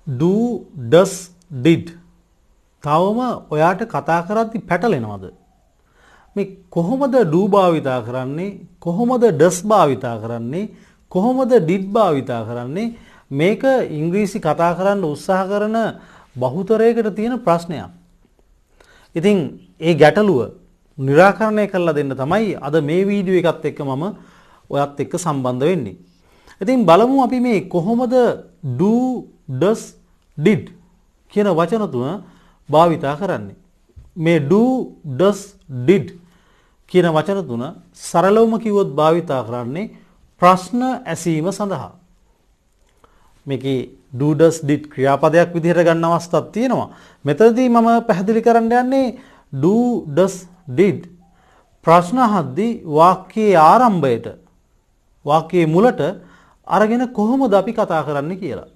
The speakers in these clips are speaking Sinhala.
do does did තවම ඔයාට කතා කරද්දි පැටලෙනවද? මේ කොහොමද do භාවිතා කරන්නේ? කොහොමද does භාවිතා කරන්නේ? කොහොමද did භාවිතා කරන්නේ? මේක ඉංග්‍රීසි කතා කරන්න උත්සාහ කරන බහුතරයකට තියෙන ප්‍රශ්නයක්. ඉතින් ඒ ගැටලුව निराකරණය කරලා දෙන්න තමයි අද මේ වීඩියෝ එකත් එක්ක මම ඔයත් එක්ක සම්බන්ධ වෙන්නේ. ඉතින් බලමු අපි මේ කොහොමද do does did කියන වචන තුන භාවිතා කරන්නේ. මේ do does did කියන වචන තුන සරලවම කිව්වොත් භාවිතා කරන්නේ ප්‍රශ්න ඇසීම සඳහා. මේකේ do does did ක්‍රියාපදයක් විදිහට ගන්න අවස්ථාවක් තියෙනවා. මෙතනදී මම පැහැදිලි කරන්න යන්නේ do does did ප්‍රශ්න අහද්දී වාක්‍යයේ ආරම්භයට වාක්‍යයේ මුලට අරගෙන කොහොමද අපි කතා කරන්නේ කියලා.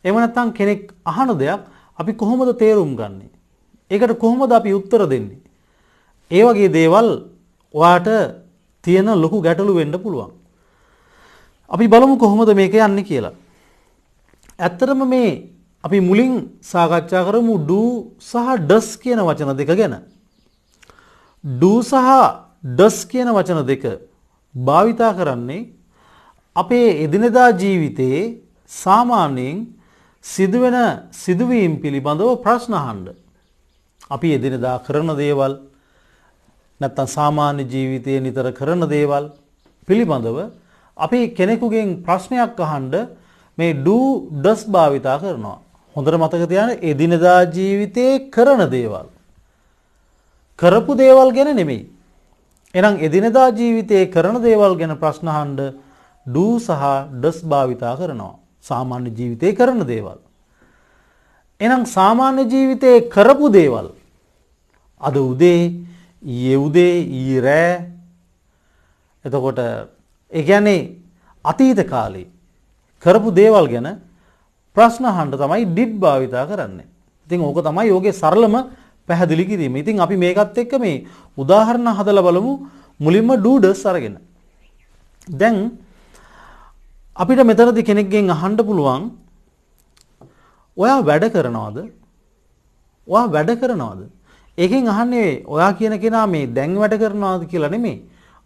එහෙම නැත්නම් කෙනෙක් අහන දෙයක් අපි කොහොමද තේරුම් ගන්නෙ? ඒකට කොහොමද අපි උත්තර දෙන්නේ? ඒ වගේ දේවල් ඔයාට තියෙන ලොකු ගැටලු වෙන්න පුළුවන්. අපි බලමු කොහොමද මේක යන්නේ කියලා. ඇත්තටම මේ අපි මුලින් සාකච්ඡා කරමු do සහ does කියන වචන දෙක ගැන. do සහ does කියන වචන දෙක භාවිතා කරන්නේ අපේ එදිනෙදා ජීවිතයේ සාමාන්‍යයෙන් සිදුවෙන සිදුවීම් පිළිබඳව ප්‍රශ්න අහන්න. අපි එදිනෙදා කරන දේවල් නැත්නම් සාමාන්‍ය ජීවිතයේ නිතර කරන දේවල් පිළිබඳව අපි කෙනෙකුගෙන් ප්‍රශ්නයක් අහන්න මේ do does භාවිතා කරනවා. හොඳට මතක තියාගන්න එදිනෙදා ජීවිතයේ කරන දේවල්. කරපු දේවල් ගැන නෙමෙයි. එහෙනම් එදිනෙදා ජීවිතයේ කරන දේවල් ගැන ප්‍රශ්න අහන්න do සහ does භාවිතා කරනවා. සාමාන්‍ය ජීවිතයේ කරන දේවල්. එහෙනම් සාමාන්‍ය ජීවිතයේ කරපු දේවල් අද උදේ ඊයේ උදේ ඊයේ රෑ එතකොට ඒ කියන්නේ අතීත කාලේ කරපු දේවල් ගැන ප්‍රශ්න අහන්න තමයි did භාවිතා කරන්නේ. ඉතින් ඕක තමයි යෝගේ සරලම පැහැදිලි කිරීම. ඉතින් අපි මේකත් එක්ක මේ උදාහරණ හදලා බලමු මුලින්ම do does අරගෙන. දැන් අපිට මෙතනදී කෙනෙක්ගෙන් අහන්න පුළුවන් ඔයා වැඩ කරනවද? ඔයා වැඩ කරනවද? ඒකෙන් අහන්නේ ඔයා කියන කෙනා මේ දැන් වැඩ කරනවද කියලා නෙමෙයි.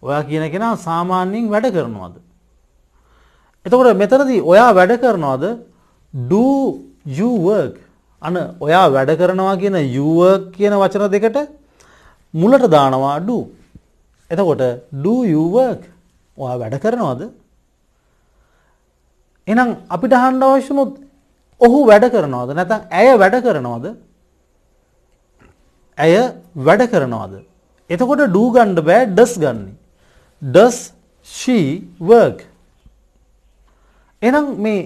ඔයා කියන කෙනා සාමාන්‍යයෙන් වැඩ කරනවද? එතකොට මෙතනදී ඔයා වැඩ කරනවද? do you work? අන ඔයා වැඩ කරනවා කියන you work කියන වචන දෙකට මුලට දානවා do. එතකොට do you work? ඔයා වැඩ කරනවද? එහෙනම් අපිට අහන්න අවශ්‍ය වුණොත් ඔහු වැඩ කරනවද? නැත්නම් ඇය වැඩ කරනවද? ඇය වැඩ කරනවද? එතකොට do ගන්න බෑ does ගන්න. does she work? එහෙනම් මේ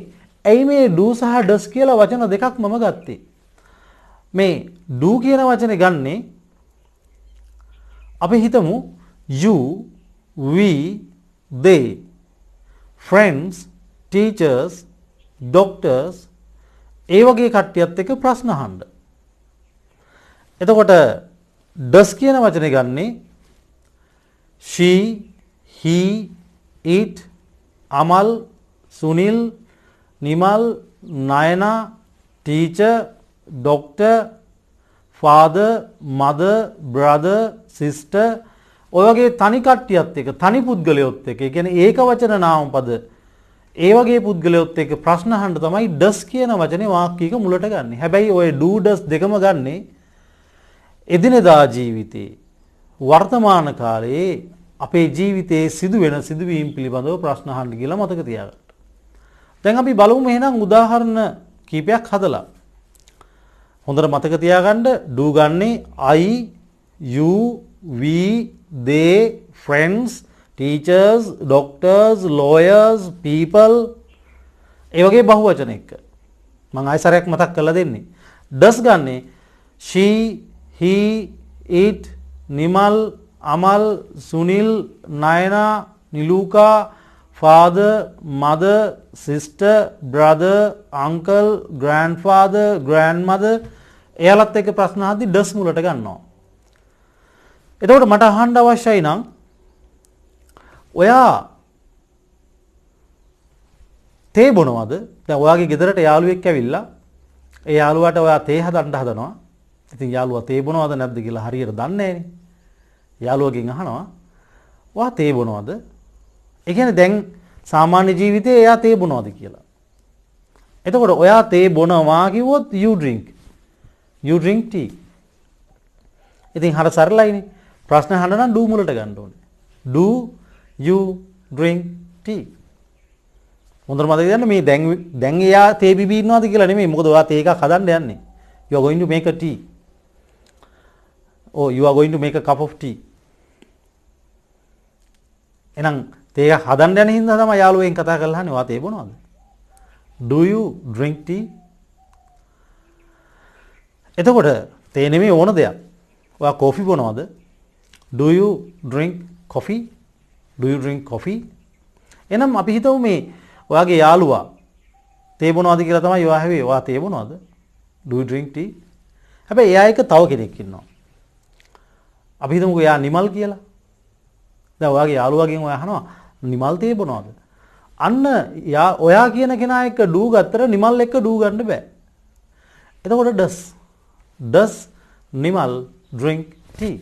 ඇයි මේ do සහ does කියලා වචන දෙකක් මම ගත්තේ? මේ do කියන වචනේ ගන්නේ අපි හිතමු you, we, they, friends, teachers, doctors ඒ වගේ කට්ටියත් එක්ක ප්‍රශ්න අහන්න. එතකොට does කියන වචනේ ගන්නේ she, he, it, Amal, Sunil, Nimal, Nayana, teacher, doctor, father, mother, brother, sister ඔය වගේ තනි කට්ටියත් එක්ක තනි පුද්ගලයොත් එක්ක ඒ කියන්නේ ඒක වචන නාමපද ඒ වගේ පුද්ගලයොත් එක්ක ප්‍රශ්න අහන්න තමයි does කියන වචනේ වාක්‍යයක මුලට ගන්න. හැබැයි ඔය do does දෙකම ගන්නේ එදිනෙදා ජීවිතේ වර්තමාන කාලයේ අපේ ජීවිතයේ සිදුවෙන සිදුවීම් පිළිබඳව ප්‍රශ්න අහන්න කියලා මතක තියාගන්න. දැන් අපි බලමු එහෙනම් උදාහරණ කීපයක් හදලා. හොඳට මතක තියාගන්න do ගන්නේ I, you, we, they, friends, teachers, doctors, lawyers, people ඒ වගේ බහුවචන එක්ක. මම ආයෙ සරයක් මතක් කරලා දෙන්නේ. does ගන්නේ she, he, it, Nimal, Amal, Sunil, Nayana, නිලූකා, father, mother, sister, brother, uncle, grandfather, grandmother එයාලත් එක්ක ප්‍රශ්න අහද්දි does මුලට ගන්නවා. එතකොට මට අහන්න අවශ්‍යයි නම් ඔයා තේ බොනවද? දැන් ඔයාගේ ගෙදරට යාළුවෙක් ඇවිල්ලා ඒ යාළුවාට ඔයා තේ හදන්න හදනවා. ඉතින් යාළුවා තේ බොනවද නැද්ද කියලා හරියට දන්නේ නැහැනේ. යාළුවගෙන් අහනවා ඔයා තේ බොනවද? ඒ කියන්නේ දැන් සාමාන්‍ය ජීවිතේ එයා තේ බොනවද කියලා. එතකොට ඔයා තේ බොනවා කිව්වොත් you drink. You drink tea. ඉතින් හර සරලයිනේ. ප්‍රශ්න අහන්න නම් do මුලට ගන්න ඕනේ. Do you drink tea? හොඳට මතක තියාගන්න මේ දැන් එයා තේ බිබී ඉන්නවද කියලා නෙමෙයි. මොකද ඔයා තේ එකක් හදන්න යන්නේ. You are going to make a tea. Oh, you are going to make a cup of tea. එහෙනම් තේ එකක් හදන්න යන හින්දා තමයි යාළුවෙන් කතා කරලා අහන්නේ ඔයා තේ බොනවද? Do you drink tea? එතකොට තේ නෙමෙයි ඕන දෙයක්. ඔයා කෝෆි බොනවද? Do you drink coffee? Do you drink coffee? එහෙනම් අපි හිතමු මේ ඔයාගේ යාළුවා තේ බොනවද කියලා තමයි ඔයා හැවේ. ඔයා තේ බොනවද? Do you drink tea? හැබැයි එයා එක තව කෙනෙක් ඉන්නවා. අපි හිතමුකෝ එයා නිමල් කියලා. දැන් ඔයාගේ යාළුවාගෙන් ඔයා අහනවා නිමල් තේ බොනවද? අන්න ඔයා කියන කෙනා එක්ක ඩූ ගත්තට නිමල් එක්ක ඩූ ගන්න බෑ. එතකොට does Nimal drink tea?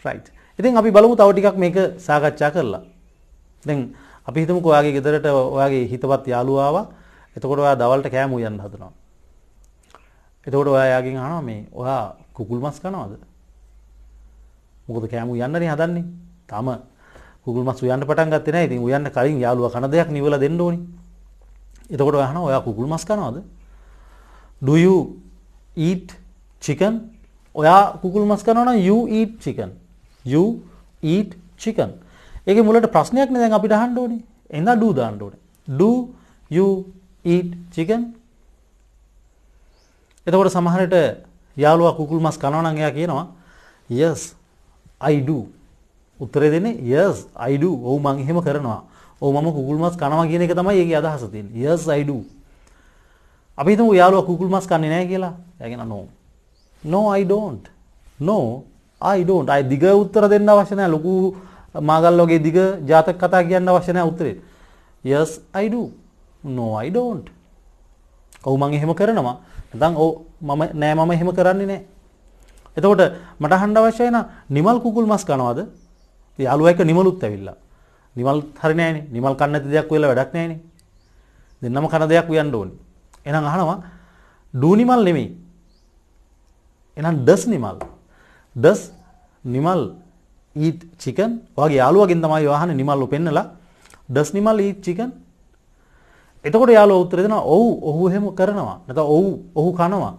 right. ඉතින් අපි බලමු තව ටිකක් මේක සාකච්ඡා කරලා. දැන් අපි හිතමුකෝ ඔයාගේ ගෙදරට ඔයාගේ හිතවත් යාළුවා ආවා. එතකොට ඔයා දවල්ට කෑම උයන්න හදනවා. එතකොට ඔයා යාගෙන් අහනවා මේ ඔයා කුකුල් මස් කනවද? මොකද කෑම උයන්නනේ හදන්නේ. තාම කුකුල් මස් උයන්න පටන් ගත්තේ නැහැ. ඉතින් උයන්න කලින් යාළුවා කන දෙයක් නිවලා දෙන්න ඕනේ. එතකොට ඔයා අහනවා ඔයා කුකුල් මස් කනවද? Do you eat chicken? ඔයා කුකුල් මස් කනවා නම් you eat chicken. You eat chicken. ඒකේ මුලට ප්‍රශ්නයක් නේ දැන් අපිට අහන්න ඕනේ. එහෙනම් do දාන්න ඕනේ. Do you eat chicken? එතකොට සමහර විට යාළුවා කුකුල් මස් කනවා නම් එයා කියනවා yes I do. උත්තරේ දෙන්නේ yes I do. ඔව් මං එහෙම කරනවා. ඔව් මම කුකුල් මස් කනවා කියන එක තමයි ඒකේ අදහස තියෙන්නේ. yes I do. අපි හිතමු යාළුවා කුකුල් මස් කන්නේ නැහැ කියලා. එයා කියනවා no. No I don't. No I don't. I දිග උත්තර දෙන්න අවශ්‍ය නැහැ. ලොකු මාගල් වගේ දිග ජාතක කතා කියන්න අවශ්‍ය නැහැ උත්තරේ. yes I do. No I don't. ඔව් මං එහෙම කරනවා. නැත්නම් ඔව් මම එහෙම කරන්නේ නැහැ. එතකොට මට අහන්න අවශ්‍යයි නා නිමල් කුකුල් මස් කනවද? යාළුවා එක්ක නිමලුත් ඇවිල්ලා. නිමල් හරි නෑනේ. නිමල් කන්න නැති දෙයක් වෙලා වැඩක් නෑනේ. දෙන්නම කන දෙයක් වියන්න ඕනේ. එහෙනම් අහනවා do නිමල් නෙමෙයි. එහෙනම් does Nimal. does Nimal eat chicken? ඔයාගේ යාළුවාගෙන් තමයි අහන්නේ Nimal උපෙන්නලා. does Nimal eat chicken? එතකොට යාළුවා උත්තර දෙනවා ඔව් ඔහු එහෙම කරනවා. නැත්නම් ඔව් ඔහු කනවා.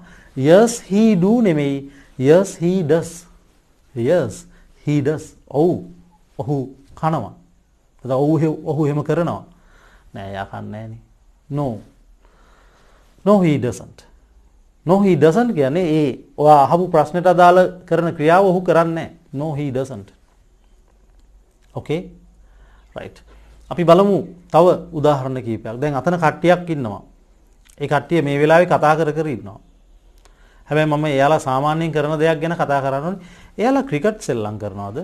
yes he do නෙමෙයි. yes he does. yes he does. ඔව් ඔහු කනවා. නැත්නම් ඔහු එහෙම කරනවා. නෑ යා කන්නේ නෑනේ. no. no he doesn't. no he doesn't කියන්නේ ඒ ඔයා අහපු ප්‍රශ්නෙට අදාළ කරන ක්‍රියාව ඔහු කරන්නේ නෑ. no he doesn't. okay right. අපි බලමු තව උදාහරණ කිහිපයක්. දැන් අතන කට්ටියක් ඉන්නවා. ඒ කට්ටිය මේ වෙලාවේ කතා කර ඉන්නවා. හැබැයි මම එයාලා සාමාන්‍යයෙන් කරන දෙයක් ගැන කතා කරන්නේ. එයාලා ක්‍රිකට් සෙල්ලම් කරනවද?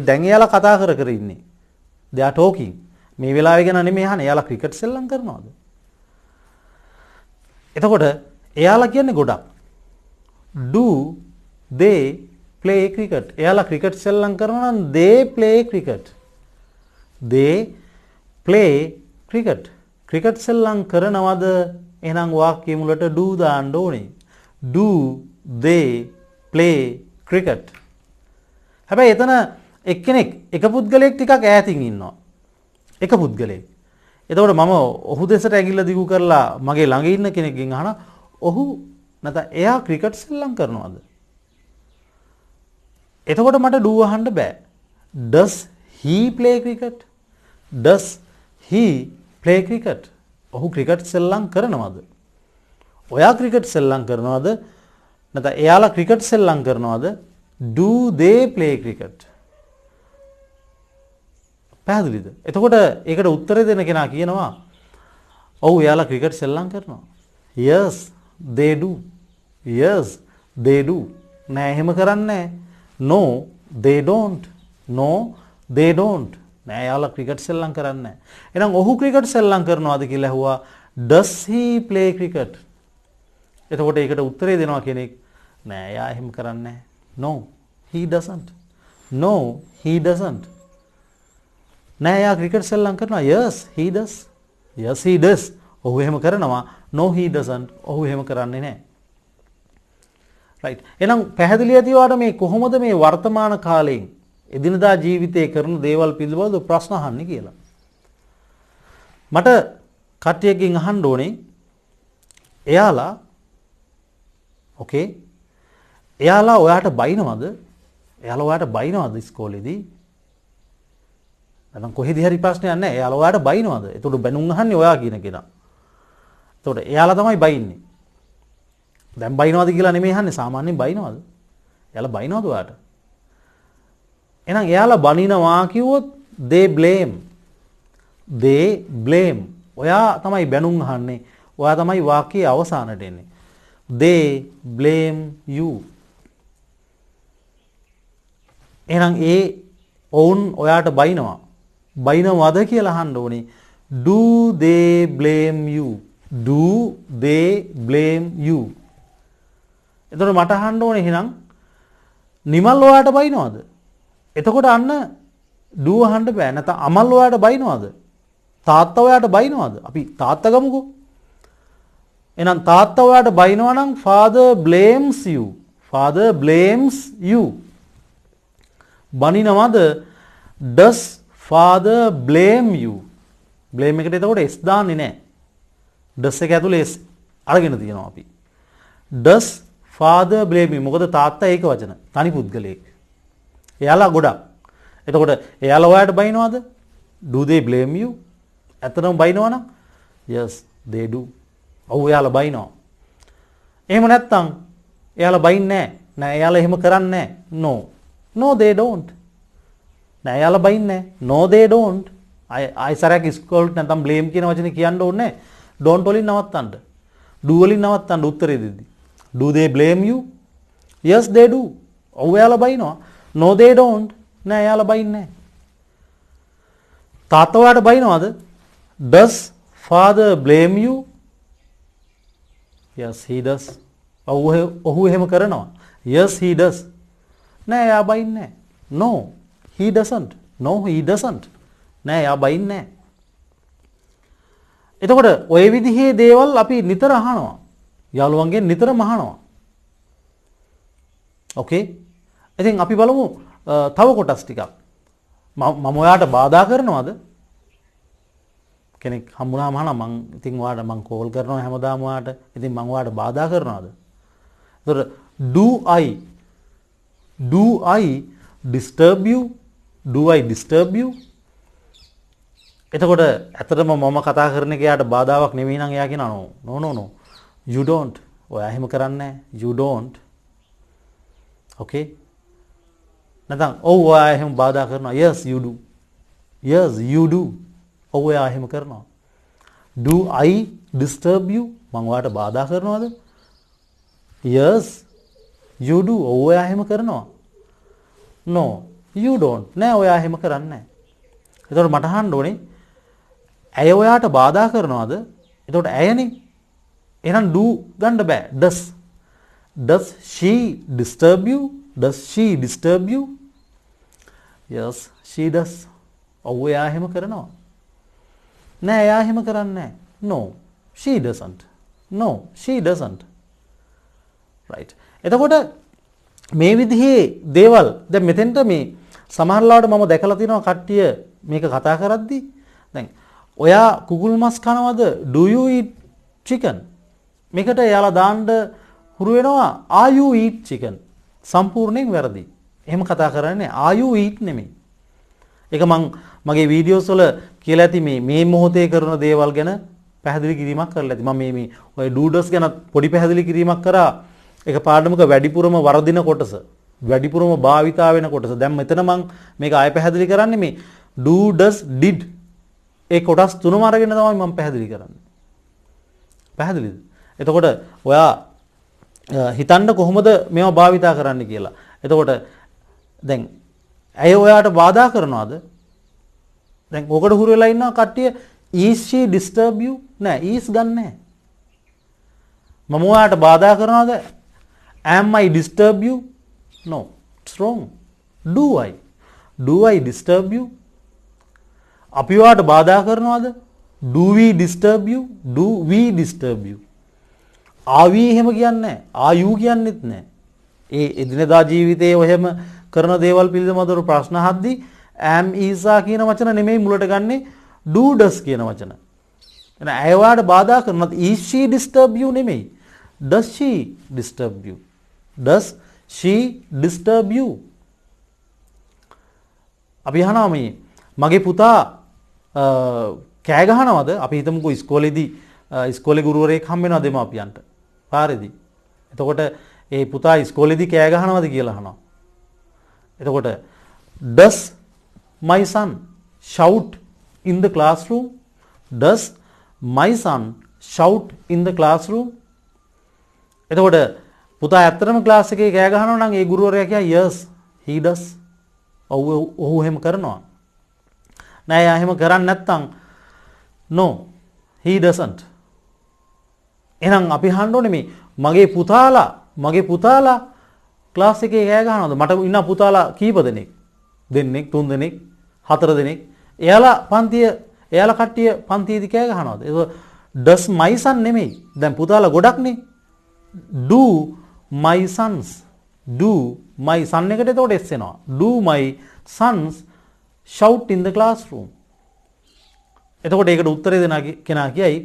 දැන් එයාලා කතා කර ඉන්නේ. they are talking. මේ වෙලාවේ ගැන නෙමෙයි අහන්නේ. එයාලා ක්‍රිකට් සෙල්ලම් කරනවද? එතකොට එයාලා කියන්නේ ගොඩක්. do they play cricket? එයාලා ක්‍රිකට් සෙල්ලම් කරනවා නම් they play cricket. they play cricket. Cricket සෙල්ලම් කරනවද? එහෙනම් වාක්‍ය මුලට do දාන්න ඕනේ. do they play cricket? හැබැයි එතන එක්කෙනෙක් එක පුද්ගලයෙක් ටිකක් ඈතින් ඉන්නවා. එක පුද්ගලයෙක්. එතකොට මම ඔහු දෙසට ඇඟිල්ල දිගු කරලා මගේ ළඟ ඉන්න කෙනෙක්ගෙන් අහනවා ඔහු නැත්නම් එයා ක්‍රිකට් සෙල්ලම් කරනවද? එතකොට මට do අහන්න බෑ. does he play cricket? does he play cricket? ඔහු ක්‍රිකට් සෙල්ලම් කරනවද? ඔයා ක්‍රිකට් සෙල්ලම් කරනවද? නැත්නම් එයාලා ක්‍රිකට් සෙල්ලම් කරනවද? do they play cricket? පැහැදිලිද? එතකොට ඒකට උත්තර දෙන කෙනා කියනවා ඔව් එයාලා ක්‍රිකට් සෙල්ලම් කරනවා. yes they do. yes they do. නෑ එහෙම කරන්නේ නෑ. no they don't. no they don't. නෑ එයාලා ක්‍රිකට් සෙල්ලම් කරන්නේ නෑ. එහෙනම් ඔහු ක්‍රිකට් සෙල්ලම් කරනවාද කියලා ඇහුවා. does he play cricket? එතකොට ඒකට උත්තරේ දෙනවා කෙනෙක් නෑ එයා එහෙම කරන්නේ නෑ. No, he doesn't. No, he doesn't. නෑ එයා ක්‍රිකට් සෙල්ලම් කරනවා. Yes, he does. Yes, he does. ඔහු එහෙම කරනවා. No, he doesn't. ඔහු එහෙම කරන්නේ නෑ. right. එහෙනම් පැහැදිලි ඇති ඔයාලට මේ කොහොමද මේ වර්තමාන කාලයෙන් එදිනදා ජීවිතයේ කරන දේවල් පිළිබඳව ප්‍රශ්න අහන්නේ කියලා. මට කට්ටියකින් අහන්න ඕනේ එයාලා එයාලා ඔයාට බයිනවද? එයාලා ඔයාට බයිනවද ඉස්කෝලේදී? නැත්නම් කොහෙද හරි ප්‍රශ්නයක් නැහැ. එයාලා ඔයාට බයිනවද? එතකොට බැනුම් අහන්නේ ඔයා කියන කෙනා. එතකොට එයාලා තමයි බයින්නේ. දැන් බයිනවද කියලා නෙමෙයි අහන්නේ. සාමාන්‍යයෙන් බයිනවද? එයාලා බයිනවද ඔයාට? එහෙනම් එයාලා බනිනවා කිව්වොත් they blame. ඔයා තමයි බැනුම් අහන්නේ. ඔයා තමයි වාක්‍යයේ අවසානට එන්නේ. They blame you. එහෙනම් ඔවුන් ඔයාට බයිනවා. බයිනවද කියලා අහන්න ඕනේ. Do they blame you? Do they blame you? එතකොට මට අහන්න ඕනේ එහෙනම් නිමල් ඔයාට බයිනවද? එතකොට අන්න do අහන්න බෑ. නැත්නම් අමල් ඔයාට බයිනවද? තාත්තා ඔයාට බයිනවද? අපි තාත්තා ගමුකෝ. එහෙනම් තාත්තා ඔයාට බයිනවා නම් father blames you. Father blames you. බනිනවද? Does father blame you? blame එකට එතකොට s දාන්නේ නැහැ. does එක ඇතුලේ s අරගෙන තියෙනවා අපි. does father blame you? මොකද තාත්තා ඒක වචන තනි පුද්ගලයෙක්. එයාලා ගොඩක්. එතකොට එයාලා ඔයාට බයිනවද? Do they blame you? ඇත්තටම බයිනවා නම් yes they do. ඔව් එයාලා බයිනවා. එහෙම නැත්තම් එයාලා බයින්නේ නැහැ. නෑ එයාලා එහෙම කරන්නේ නැහැ. No they don't. නෑ එයාලා බයින්නේ නැහැ. No they don't. I සරයක් ඉස්කෝලේට නැත්තම් blame කියන වචනේ කියන්න ඕනේ නැහැ. don't වලින් නවත්තන්න. do වලින් නවත්තන්න උත්තරේ දෙද්දි. Do they blame you? Yes they do. ඔව් එයාලා බයිනවා. No they don't. නෑ එයාලා බයින්නේ නැහැ. තාත්තා ඔයාට බයිනවද? Does father blame you? Yes he does. ඔහු එහෙම කරනවා. Yes he does. නෑ එයා බයින්නේ නැහැ. No he doesn't. No he doesn't. නෑ එයා බයින්නේ නැහැ. එතකොට ඔය විදිහේ දේවල් අපි නිතර අහනවා. යාළුවන්ගෙන් නිතරම අහනවා. ඕකේ? ඉතින් අපි බලමු තව කොටස් ටිකක්. මම ඔයාට බාධා කරනවද? කෙනෙක් හම්බුනාම අහනවා මං ඉතින් ඔයාට මං කෝල් කරනවා හැමදාම ඔයාට. ඉතින් මං ඔයාට බාධා කරනවද? එතකොට do I disturb you? Do I disturb you? එතකොට ඇත්තටම මම කතා කරන එක එයාට බාධාවක් නෙවෙයි නම් එයා කියනවා no you don't. ඔයා එහෙම කරන්නේ නැහැ. You don't. okay? නැත්නම් ඔව් ඔයා එහෙම බාධා කරනවා. Yes you do. Yes you do. ඔව් එයා එහෙම කරනවා. Do I disturb you? මම ඔයාට බාධා කරනවද? Yes you do. ඔව් එයා එහෙම කරනවා. No you don't. නෑ ඔයා එහෙම කරන්නේ නැහැ. එතකොට මට අහන්න ඕනේ ඇය ඔයාට බාධා කරනවද? එතකොට ඇයනේ. එහෙනම් do ගන්න බෑ. Does she disturb you? Does she disturb you? Yes she does. ඔව් එයා එහෙම කරනවා. නෑ එයා එහෙම කරන්නේ නැහැ. No she doesn't. No she doesn't. right. එතකොට මේ විදිහේ දේවල් දැන් මෙතෙන්ට මේ සමහරවිට මම දැකලා තියෙනවා කට්ටිය මේක කතා කරද්දී දැන් ඔයා කුකුල් මස් කනවද? Do you eat chicken? මේකට එයාලා දාන්න හුරු වෙනවා are you eat chicken? සම්පූර්ණයෙන් වැරදි. එහෙම කතා කරන්නේ are you eat නෙමෙයි. ඒක මගේ වීඩියෝස් වල කියලා ඇති මේ මොහොතේ කරන දේවල් ගැන පැහැදිලි කිරීමක් කරලා ඇති. මම මේ ඔය ඩූඩස් ගැන පොඩි පැහැදිලි කිරීමක් කරා. ඒක පාඩමක වැඩිපුරම වරදින කොටස. වැඩිපුරම භාවිතා වෙන කොටස. දැන් මෙතන මම මේක ආයෙ පැහැදිලි කරන්නේ මේ do does did ඒ කොටස් තුනම අරගෙන තමයි මම පැහැදිලි කරන්නේ. පැහැදිලිද? එතකොට ඔයා හිතන්න කොහොමද මේවා භාවිතා කරන්න කියලා. එතකොට දැන් ඇය ඔයාට බාධා කරනවද? දැන් ඔකට හුරු වෙලා ඉන්නවා කට්ටිය is she disturb you? නෑ is ගන්න නෑ. මම ඔයාට බාධා කරනවද? Am I disturb you? No, it's wrong. Do I? Do I disturb you? අපි ඔයාට බාධා කරනවද? Do we disturb you? Do we disturb you? Are we එහෙම කියන්නේ නැහැ. Are you කියන්නෙත් නැහැ. ඒ එදිනදා ජීවිතයේ ඔහෙම කරන දේවල් පිළිබඳව ප්‍රශ්න අහද්දී am is are කියන වචන නෙමෙයි මුලට ගන්නෙ do does කියන වචන. එහෙනම් ඇය ඔයාට බාධා කරනවද? Is she disturb you නෙමෙයි. Does she disturb you? Does she disturb you? අපි අහනවා මේ මගේ පුතා කෑ ගහනවද? අපි හිතමුකෝ ඉස්කෝලේදී ඉස්කෝලේ ගුරුවරයෙක් හම්බ වෙනවා දෙමාපියන්ට. පාරේදී. එතකොට ඒ පුතා ඉස්කෝලේදී කෑ ගහනවද කියලා අහනවා. එතකොට does my son shout in the classroom? Does my son shout in the classroom? එතකොට පුතා ඇත්තටම ක්ලාස් එකේ කෑ ගහනවා නම් ඒ ගුරුවරයා කියයි yes he does. ඔහු එහෙම කරනවා. නෑ එයා එහෙම කරන්නේ නැත්නම් no he doesn't. එහෙනම් අපි අහන්න ඕනේ මේ මගේ පුතාලා ක්ලාස් එකේ කෑ ගහනවද? මට ඉන්න පුතාලා කීප දෙනෙක්? දෙන්නෙක්, තුන් දෙනෙක්, හතර දෙනෙක්. එයාලා කට්ටිය පන්තියේදී කෑ ගහනවද? ඒක does my son නෙමෙයි. දැන් පුතාලා ගොඩක්නේ. Do my sons. Do my son එකට එතකොට S එනවා. Do my sons shout in the classroom. එතකොට ඒකට උත්තරේ දෙන කෙනා කියයි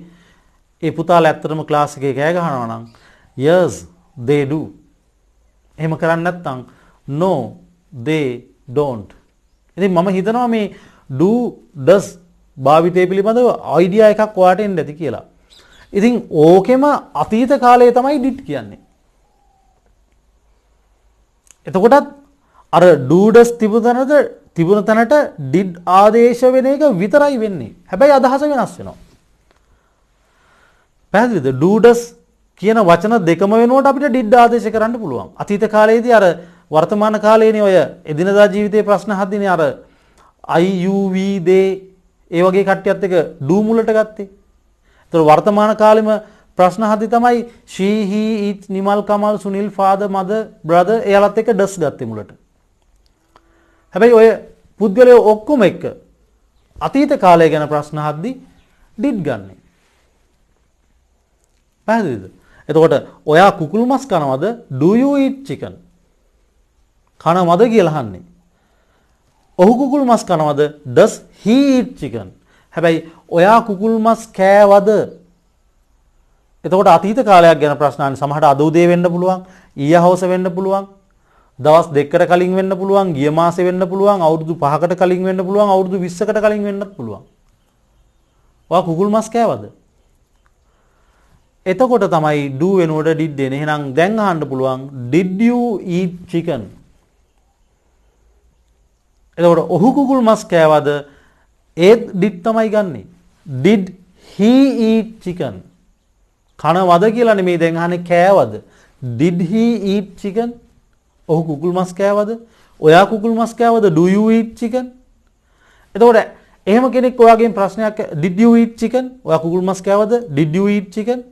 ඒ පුතාලා ඇත්තටම ක්ලාස් එකේ කෑ ගහනවා නම් yes they do. එහෙම කරන්නේ නැත්නම් no they don't. ඉතින් මම හිතනවා මේ do does භාවිතය පිළිබඳව අයිඩියා එකක් ඔයාට එන්න ඇති කියලා. ඉතින් ඕකෙම අතීත කාලයේ තමයි did කියන්නේ. එතකොටත් අර do does තිබුණ තැනට did ආදේශ වෙන එක විතරයි වෙන්නේ. හැබැයි අදහස වෙනස් වෙනවා. පැහැදිලිද? do does කියන වචන දෙකම වෙනුවට අපිට did ආදේශ කරන්න පුළුවන්. අතීත කාලයේදී අර වර්තමාන කාලයේනේ ඔය එදිනදා ජීවිතයේ ප්‍රශ්න අහද්දීනේ අර I you we they ඒ වගේ කට්ටියත් එක do මුලට ගත්තේ. ඒතර වර්තමාන කාලෙම ප්‍රශ්න අහද්දී තමයි she he it Nimal Kamal Sunil father mother brother එයාලත් එක does ගත්තේ මුලට. හැබැයි ඔය පුද්ගලයෝ ඔක්කොම එක්ක අතීත කාලය ගැන ප්‍රශ්න අහද්දී did ගන්නෙ. පැහැදිලිද? එතකොට ඔයා කුකුල් මස් කනවද? Do you eat chicken? කනවද කියලා අහන්නේ. ඔහු කුකුල් මස් කනවද? Does he eat chicken? හැබැයි ඔයා කුකුල් මස් කෑවද? එතකොට අතීත කාලයක් ගැන ප්‍රශ්න අහන්නේ සමහරට අද උදේ වෙන්න පුළුවන්, ඊයේ හවස වෙන්න පුළුවන්, දවස් දෙකකට කලින් වෙන්න පුළුවන්, ගිය මාසේ වෙන්න පුළුවන්, අවුරුදු 5කට කලින් වෙන්න පුළුවන්, අවුරුදු 20කට කලින් වෙන්නත් පුළුවන්. ඔයා කුකුල් මස් කෑවද? එතකොට තමයි do වෙනුවට did එන්නේ. එහෙනම් දැන් අහන්න පුළුවන් did you eat chicken? එතකොට ඔහු කුකුල් මස් කෑවද? ඒත් did තමයි ගන්නෙ. Did he eat chicken? කනවද කියලා නෙමෙයි දැන් අහන්නේ කෑවද? Did he eat chicken? ඔහු කුකුල් මස් කෑවද? ඔයා කුකුල් මස් කෑවද? Do you eat chicken? එතකොට එහෙම කෙනෙක් ඔයාගෙන් ප්‍රශ්නයක් did you eat chicken? ඔයා කුකුල් මස් කෑවද? Did you eat chicken?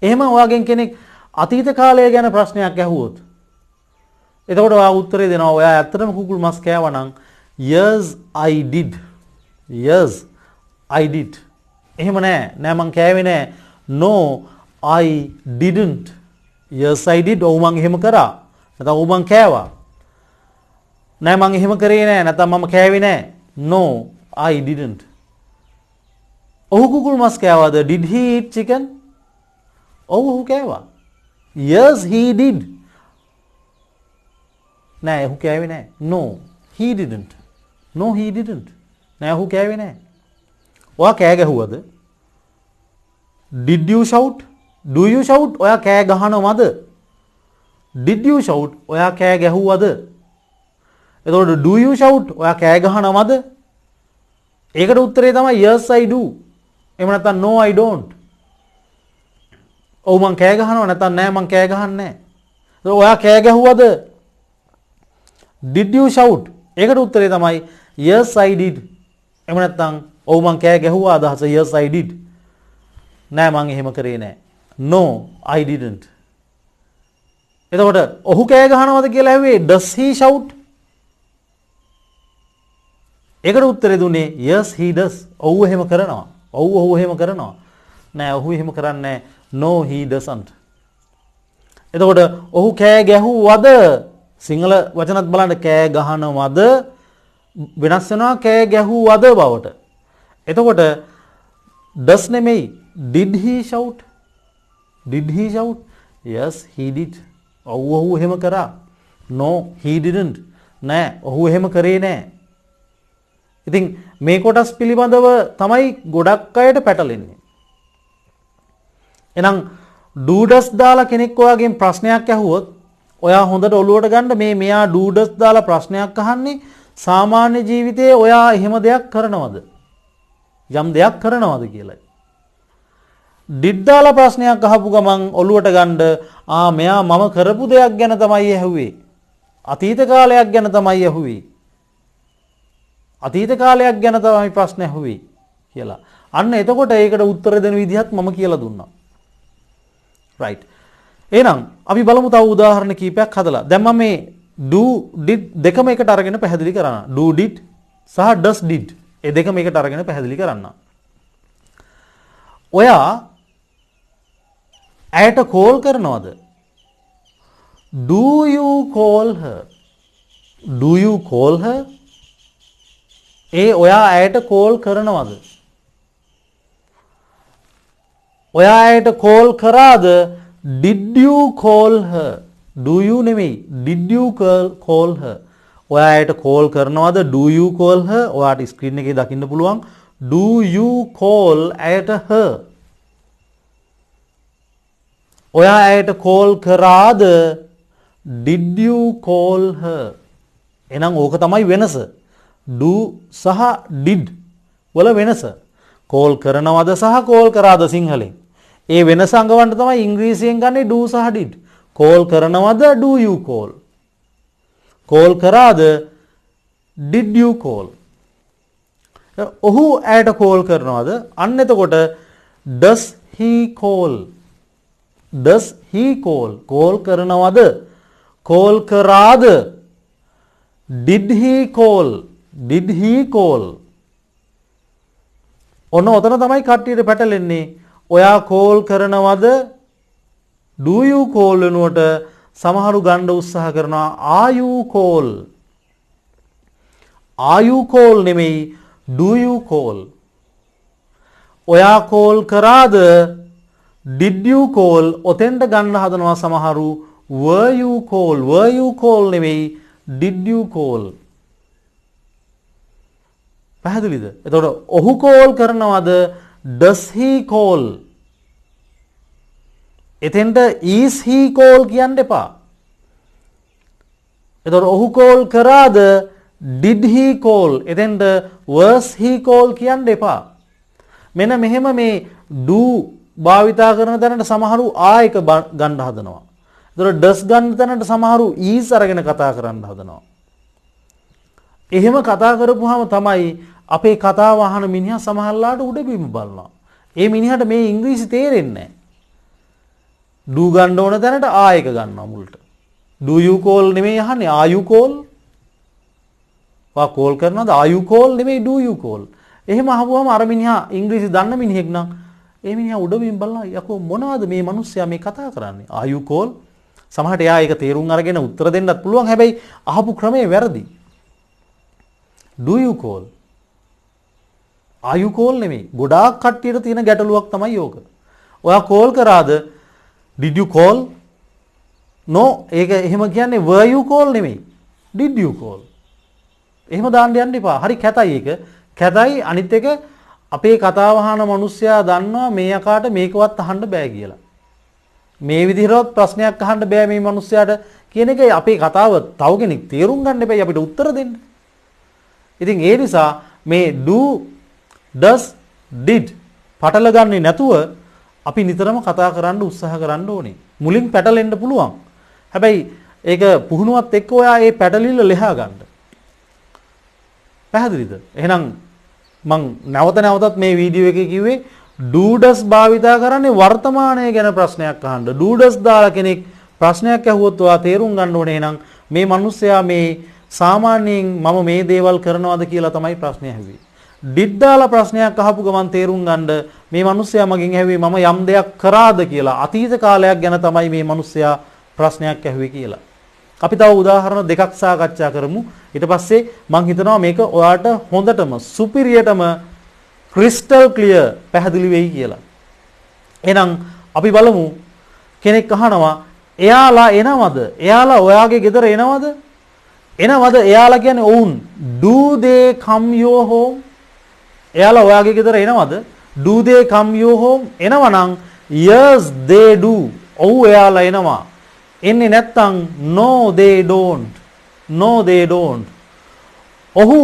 එහෙම ඔයාගෙන් කෙනෙක් අතීත කාලය ගැන ප්‍රශ්නයක් ඇහුවොත් එතකොට ඔයා උත්තරේ දෙනවා ඔයා ඇත්තටම කුකුල් මස් කෑවා නම් yes I did. Yes I did. එහෙම නෑ මං කෑවේ නෑ. No I didn't. Yes I did. ඔව් මං එහෙම කරා. නැත්නම් ඔව් මං කෑවා. නෑ මං එහෙම කරේ නෑ. නැත්නම් මම කෑවේ නෑ. No I didn't. ඔහු කුකුල් මස් කෑවාද? Did he eat chicken? ඔව් ඔහු කෑවා. Yes he did. නෑ ඔහු කෑවේ නෑ. No he didn't. No he didn't. නෑ ඔහු කෑවේ නෑ. ඔයා කෑ ගැහුවද? Did you shout? Do you shout? ඔයා කෑ ගහනවද? Did you shout? ඔයා කෑ ගැහුවද? එතකොට do you shout? ඔයා කෑ ගහනවද? ඒකට උත්තරේ තමයි yes I do. එහෙම නැත්නම් no I don't. ඔව් මං කෑ ගහනවා නැත්නම් නෑ මං කෑ ගහන්නේ නෑ. එතකොට ඔයා කෑ ගැහුවද? Did you shout? ඒකට උත්තරේ තමයි yes I did. එහෙම නැත්නම් ඔව් මං කෑ ගැහුවා අදහස yes I did. නෑ මං එහෙම කරේ නෑ. No, I didn't. එතකොට ඔහු කෑ ගහනවද කියලා ඇහුවේ does he shout? ඒකට උත්තරේ දුන්නේ yes he does. ඔව් එහෙම කරනවා. ඔව් එහෙම කරනවා. නෑ ඔහු එහෙම කරන්නේ නෑ. No he doesn't. එතකොට ඔහු කෑ ගැහුවද සිංහල වචනත් බලන්න කෑ ගහනවද වෙනස් වෙනවා කෑ ගැහුවද බවට. එතකොට does නෙමෙයි did he shout? Did he shout? Yes he did. ඔව් එහෙම කරා. No he didn't. නෑ ඔහු එහෙම කරේ නෑ. ඉතින් මේ කොටස් පිළිබඳව තමයි ගොඩක් අයට පැටලෙන්නේ. එහෙනම් do does දාලා කෙනෙක් ඔයාගෙන් ප්‍රශ්නයක් අහුවොත් ඔයා හොඳට ඔලුවට ගන්න මෙයා do does දාලා ප්‍රශ්නයක් අහන්නේ සාමාන්‍ය ජීවිතයේ ඔයා එහෙම දෙයක් කරනවද? යම් දෙයක් කරනවද කියලායි. did දාලා ප්‍රශ්නයක් අහපු ගමන් ඔලුවට ගන්න මෙයා මම කරපු දෙයක් ගැන තමයි ඇහුවේ. අතීත කාලයක් ගැන තමයි ඇහුවේ. අතීත කාලයක් ගැන තමයි ප්‍රශ්න ඇහුවේ කියලා. අන්න එතකොට ඒකට උත්තර දෙන විදිහත් මම කියලා දුන්නා. right. එහෙනම් අපි බලමු තව උදාහරණ කීපයක් හදලා. දැන් මම මේ do did දෙකම එකට අරගෙන පැහැදිලි කරන්න. do did සහ does did. ඒ දෙකම එකට අරගෙන පැහැදිලි කරන්න. ඔයා ඇයට කෝල් කරනවද? Do you call her? Do you call her? ඔයා ඇයට කෝල් කරනවද? ඔයා ඇයට කෝල් කරාද? Did you call her? Do you නෙමෙයි. Did you call her? ඔයා ඇයට කෝල් කරනවද? Do you call her? ඔයාට ස්ක්‍රීන් එකේ දකින්න පුළුවන්. Do you call ඇයට her? ඔයා ඇයට කෝල් කරාද? Did you call her? එහෙනම් ඕක තමයි වෙනස. do සහ did වල වෙනස. කෝල් කරනවද සහ කෝල් කරාද සිංහලෙන්. ඒ වෙනස අඟවන්න තමයි ඉංග්‍රීසියෙන් ගන්නේ do සහ did. කෝල් කරනවද do you call. කෝල් කරාද did you call. ඔහු ඇයට කෝල් කරනවද? අන්න එතකොට does he call. does he call. Call කරනවද? කෝල් කරාද? did he call. did he call. ඔන්න ඔතන තමයි කට්ටියට පැටලෙන්නේ. ඔයා කෝල් කරනවද? do you call වෙනුවට සමහරු ගන්න උත්සාහ කරනවා are you call. are you call නෙමෙයි do you call. ඔයා කෝල් කරාද? did you call. ඔතෙන්ට ගන්න හදනවා සමහරු were you call. were you call නෙමෙයි did you call. පැහැදිලිද? එතකොට ඔහු කෝල් කරනවද? does he call. එතෙන්ට is he call කියන්න එපා. එතකොට ඔහු කෝල් කරාද? did he call. එතෙන්ට was he call කියන්න එපා. මෙන්න මෙහෙම මේ do භාවිතා කරන තැනට සමහරු එක ගන්න හදනවා. එතකොට does ගන්න තැනට සමහරු is අරගෙන කතා කරන්න හදනවා. එහෙම කතා කරපුවාම තමයි අපේ කතාව අහන මිනිහා සමහරලාට උඩබිම බලනවා. ඒ මිනිහට මේ ඉංග්‍රීසි තේරෙන්නේ නැහැ. do ගන්න ඕන තැනට එක ගන්නවා මුලට. do you call නෙමෙයි අහන්නේ are you call. වා කෝල් කරනවද? are you call නෙමෙයි do you call. එහෙම අහුවම අර මිනිහා ඉංග්‍රීසි දන්න මිනිහෙක් නම් ඒ මිනිහා උඩබිම් බලනවා යකෝ මොනවද මේ මිනිස්සයා මේ කතා කරන්නේ? are you call. සමහරට එයා ඒක තේරුම් අරගෙන උත්තර දෙන්නත් පුළුවන්. හැබැයි අහපු ක්‍රමය වැරදි. do you call. are you call නෙමෙයි. ගොඩාක් කට්ටියට තියෙන ගැටලුවක් තමයි ඕක. ඔයා කෝල් කරාද? did you call. no ඒක එහෙම කියන්නේ were you call නෙමෙයි. did you call. එහෙම දාන්න යන්න එපා. හරි කැතයි ඒක. කැතයි අනිත් එක අපේ කතාව අහන මිනිස්සයා දන්නවා මේ යකාට මේකවත් අහන්න බෑ කියලා. මේ විදිහටවත් ප්‍රශ්නයක් අහන්න බෑ මේ මිනිස්සයාට කියන එක අපේ කතාව තව කෙනෙක් තේරුම් ගන්න එපයි අපිට උත්තර දෙන්න. ඉතින් ඒ නිසා මේ do does did පටල ගන්නේ නැතුව අපි නිතරම කතා කරන්න උත්සාහ කරන්න ඕනේ. මුලින් පැටලෙන්න පුළුවන්. හැබැයි ඒක පුහුණුවත් එක්ක ඔයා ඒ පැටලිල්ල ලෙහා ගන්න. පැහැදිලිද? එහෙනම් මං නැවත නැවතත් මේ වීඩියෝ එකේ කිව්වේ do does භාවිතා කරන්නේ වර්තමානය ගැන ප්‍රශ්නයක් අහන්න. do does දාලා කෙනෙක් ප්‍රශ්නයක් අහුවොත් ඔයා තේරුම් ගන්න ඕනේ නම් මේ මිනිස්සයා මේ සාමාන්‍යයෙන් මම මේ දේවල් කරනවද කියලා තමයි ප්‍රශ්නය ඇහුවේ. did දාලා ප්‍රශ්නයක් අහපු ගමන් තේරුම් ගන්න මේ මිනිස්සයා මගෙන් ඇහුවේ මම යම් දෙයක් කරාද කියලා. අතීත කාලයක් ගැන තමයි මේ මිනිස්සයා ප්‍රශ්නයක් ඇහුවේ කියලා. අපි තව උදාහරණ දෙකක් සාකච්ඡා කරමු. ඊට පස්සේ මම හිතනවා මේක ඔයාට හොඳටම සුපිරියටම ක්‍රිස්ටල් ක්ලියර් පැහැදිලි වෙයි කියලා. එහෙනම් අපි බලමු කෙනෙක් අහනවා එයාලා එනවද? එයාලා ඔයාගේ ගෙදර එනවද? එනවද? එයාලා කියන්නේ ඔවුන්. Do they come your home? එයාලා ඔයාගේ ගෙදර එනවද? Do they come your home? එනවනම් yes they do. ඔව් එයාලා එනවා. එන්නේ නැත්තම් no they don't. No they don't. ඔහු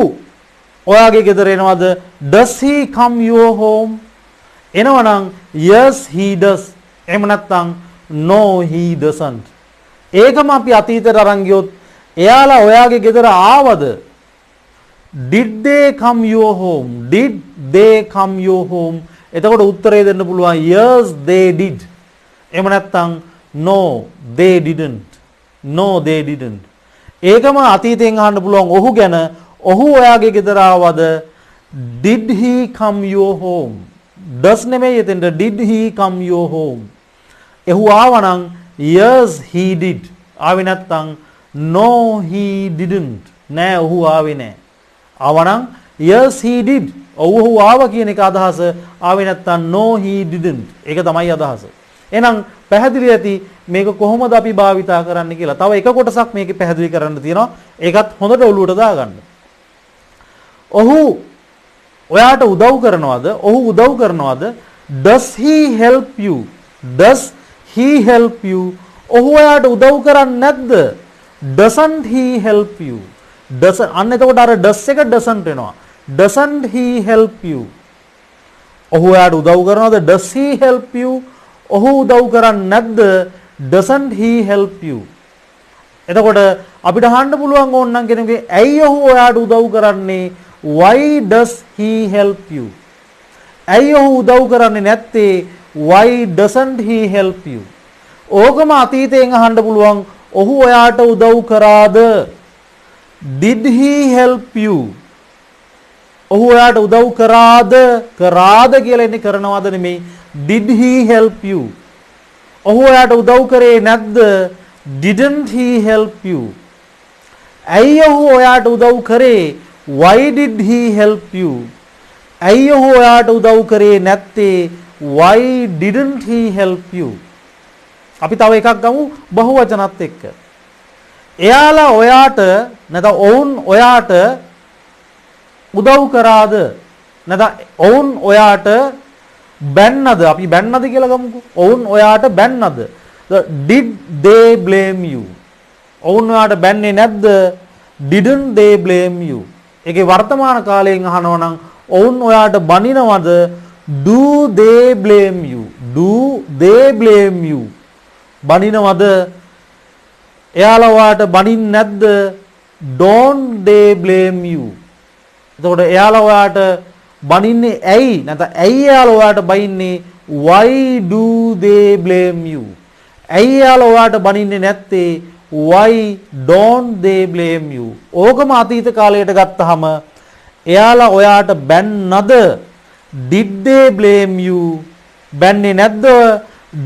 ඔයාගේ ගෙදර එනවද? Does he come your home? එනවනම් yes he does. එහෙම නැත්තම් no he doesn't. ඒකම අපි අතීතයට අරන් ගියොත් එයාලා ඔයාගේ ගෙදර ආවද? Did they come your home? Did they come your home? එතකොට උත්තරේ දෙන්න පුළුවන් yes they did. එහෙම නැත්තම් no they didn't. No they didn't. ඒකම අතීතයෙන් අහන්න පුළුවන් ඔහු ගැන ඔහු ඔයාගේ ගෙදර ආවද? Did he come your home? does නෙමෙයි එතෙන්ට did he come your home? එහු ආවනම් yes he did. ආවේ නැත්තම් no he didn't. නෑ ඔහු ආවේ නෑ. ආවනම් yes he did. ඔහු ආවා කියන එක අදහස. ආවේ නැත්තම් no he didn't. ඒක තමයි අදහස. එහෙනම් පැහැදිලි ඇති මේක කොහොමද අපි භාවිතා කරන්න කියලා. තව එක කොටසක් මේකේ පැහැදිලි කරන්න තියෙනවා. ඒකත් හොඳට ඔලුවට දාගන්න. ඔහු ඔයාට උදව් කරනවද? ඔහු උදව් කරනවද? Does he help you? Does he help you? ඔහු ඔයාට උදව් කරන්නේ නැද්ද? Doesn't he help you? Doesn't අන්න එතකොට අර does එක doesn't වෙනවා. Doesn't he help you? ඔහු ඔයාට උදව් කරනවද? Does he help you? ඔහු උදව් කරන්නේ නැද්ද? Doesn't he help you? එතකොට අපිට අහන්න පුළුවන් ඕනනම් කෙනෙකුගේ ඇයි ඔහු ඔයාට උදව් කරන්නේ? Why does he help you? ඇයි ඔහු උදව් කරන්නේ නැත්තේ? Why doesn't he help you? ඕකම අතීතයෙන් අහන්න පුළුවන් ඔහු ඔයාට උදව් කරාද? Did he help you? ඔහු ඔයාට උදව් කරාද? කරාද කියලා ඉන්නේ කරනවද නෙමෙයි. Did he help you? ඔහු ඔයාට උදව් කරේ නැද්ද? Didn't he help you? ඇයි ඔහු ඔයාට උදව් කරේ? Why did he help you? ඇයි ඔහු ඔයාට උදව් කරේ නැත්තේ? Why didn't he help you? අපි තව එකක් ගමු බහුවචනත් එක්ක. එයාලා ඔයාට නැත්නම් ඔවුන් ඔයාට උදව් කරාද? නැත්නම් ඔවුන් ඔයාට බැන්නද? අපි බැන්නද කියලා ගමුකෝ. ඔවුන් ඔයාට බැන්නද? Did they blame you? ඔවුන් ඔයාට බැන්නේ නැද්ද? Didn't they blame you? ඒකේ වර්තමාන කාලයෙන් අහනවා නම් ඔවුන් ඔයාට බනිනවද? Do they blame you? Do they blame you? බනිනවද? එයාලා ඔයාට බනින්නේ නැද්ද? Don't they blame you? එතකොට එයාලා ඔයාට බනින්නේ ඇයි? නැත්නම් ඇයි එයාලා ඔයාට බනින්නේ? Why do they blame you? ඇයි එයාලා ඔයාට බනින්නේ නැත්තේ? Why don't they blame you? ඕකම අතීත කාලයට ගත්තාම එයාලා ඔයාට බැන්නද? Did they blame you? බැන්නේ නැද්ද?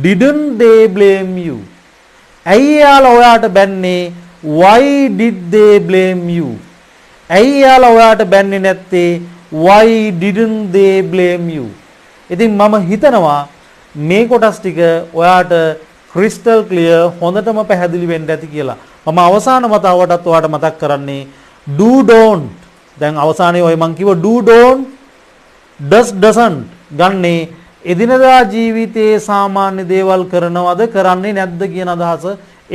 Didn't they blame you? ඇයි එයාලා ඔයාට බැන්නේ? Why did they blame you? ඇයි එයාලා ඔයාට බැන්නේ නැත්තේ? Why didn't they blame you? ඉතින් මම හිතනවා මේ කොටස් ටික ඔයාට ක්‍රිස්ටල් ක්ලියර් හොඳටම පැහැදිලි වෙන්න ඇති කියලා. මම අවසාන වතාවටත් ඔයාලට මතක් කරන්නේ do don't. දැන් අවසානයේ ඔය මං කිව්ව do don't does doesn't ගන්නේ එදිනදා ජීවිතයේ සාමාන්‍ය දේවල් කරනවද කරන්නේ නැද්ද කියන අදහස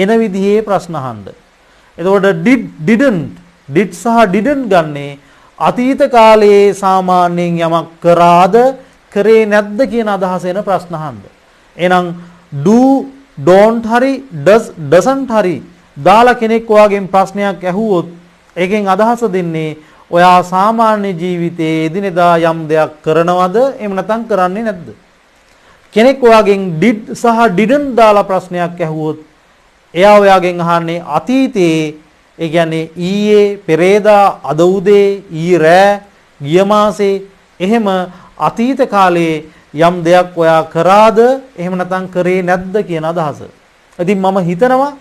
එන විදිහේ ප්‍රශ්න අහන්න. එතකොට didn't did සහ didn't ගන්නේ අතීත කාලයේ සාමාන්‍යයෙන් යමක් කරාද කරේ නැද්ද කියන අදහස එන ප්‍රශ්න අහන්න. එහෙනම් do don't හරි does doesn't හරි දාලා කෙනෙක් ඔයාගෙන් ප්‍රශ්නයක් ඇහුවොත් ඒකෙන් අදහස දෙන්නේ ඔයා සාමාන්‍ය ජීවිතයේ එදිනෙදා යම් දෙයක් කරනවද එහෙම නැත්නම් කරන්නේ නැද්ද? කෙනෙක් ඔයාගෙන් did සහ didn't දාලා ප්‍රශ්නයක් ඇහුවොත් එයා ඔයාගෙන් අහන්නේ අතීතයේ ඒ කියන්නේ ඊයේ පෙරේදා අද උදේ ඊ රෑ ගිය මාසේ එහෙම අතීත කාලයේ යම් දෙයක් ඔයා කරාද එහෙම නැත්නම් කරේ නැද්ද කියන අදහස. ඉතින් මම හිතනවා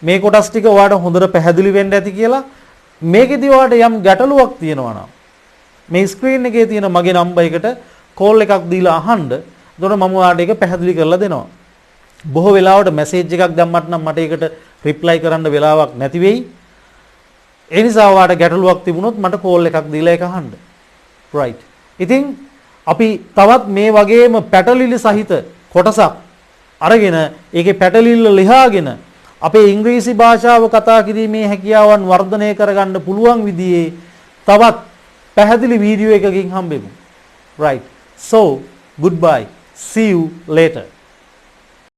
මේ කොටස් ටික ඔයාලට හොඳට පැහැදිලි වෙන්න ඇති කියලා. මේකෙදි ඔයාලට යම් ගැටලුවක් තියෙනවා නම් මේ ස්ක්‍රීන් එකේ තියෙන මගේ නම්බර් එකට කෝල් එකක් දීලා අහන්න. එතකොට මම ඔයාලට ඒක පැහැදිලි කරලා දෙනවා. බොහෝ වෙලාවට මැසේජ් එකක් දැම්මත් නම් මට ඒකට රිප්ලයි කරන්න වෙලාවක් නැති වෙයි. ඒ නිසා ඔයාලට ගැටලුවක් තිබුණොත් මට කෝල් එකක් දීලා ඒක අහන්න. right. ඉතින් අපි තවත් මේ වගේම පැටලිලි සහිත කොටසක් අරගෙන ඒකේ පැටලිල්ල ලියාගෙන අපේ ඉංග්‍රීසි භාෂාව කතා කිරීමේ හැකියාවන් වර්ධනය කරගන්න පුළුවන් විදිහේ තවත් පැහැදිලි වීඩියෝ එකකින් හම්බෙමු. right. So goodbye. See you later.